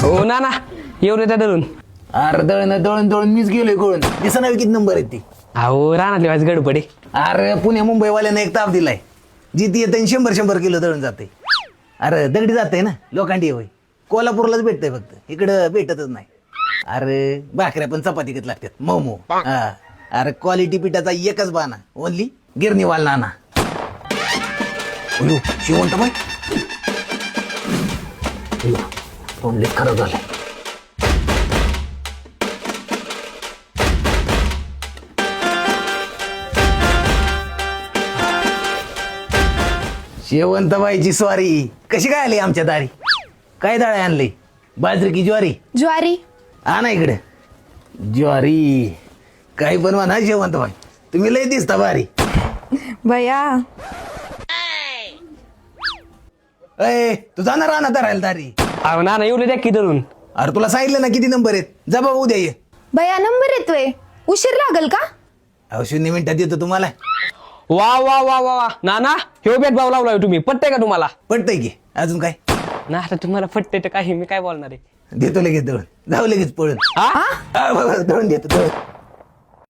हो ना ना येऊ त्या दळून. अरे दळण दळण दळून मीच गेलोय कळून दिसा नाही किती नंबर आहेत ती. अहो रानातली वाज गडबडे. अरे पुणे मुंबईवाल्यानं एक ताप दिलाय जिथे येते 100 किलो दळण जाते. अरे दगडी जाते ना लोकांडी होय कोल्हापूरलाच भेटतंय फक्त इकडं भेटतच नाही. अरे भाकऱ्या पण चपातीकच लागतात मऊ हा. अरे क्वालिटी पिठाचा एकच बाना ओनली गिरणीवाल नाना. शिवंत बाई ओनली खरं झालंय. शेवंतबाईची स्वारी कशी काय आली आमच्या दारी. काय डाळे आणले बाजरी की ज्वारी. ज्वारी. आणा इकडे ज्वारी. काही पण म्हणा शेवंतबाई तुम्ही लय दिसता भारी. भया अय तू जाणार राहणार धरायला दारी. अहो ना येऊ द्या की दळून. अरे तुला सांगितलं ना किती नंबर आहेत जा बाबा उद्या ये. भया नंबर येतोय उशीर लागल का. अहो 0 मिनिटात येतो तुम्हाला. वा वा वा वा वा नाना हे भेदभाव लावलाय तुम्ही. पटतंय का तुम्हाला. पटतंय की अजून काय. ना आता तुम्हाला पटतंय तर काही मी काय बोलणार आहे. देतो लगेच दळून जाऊ लगेच पळून. हा हा, बाबा, दळून देतो दळून.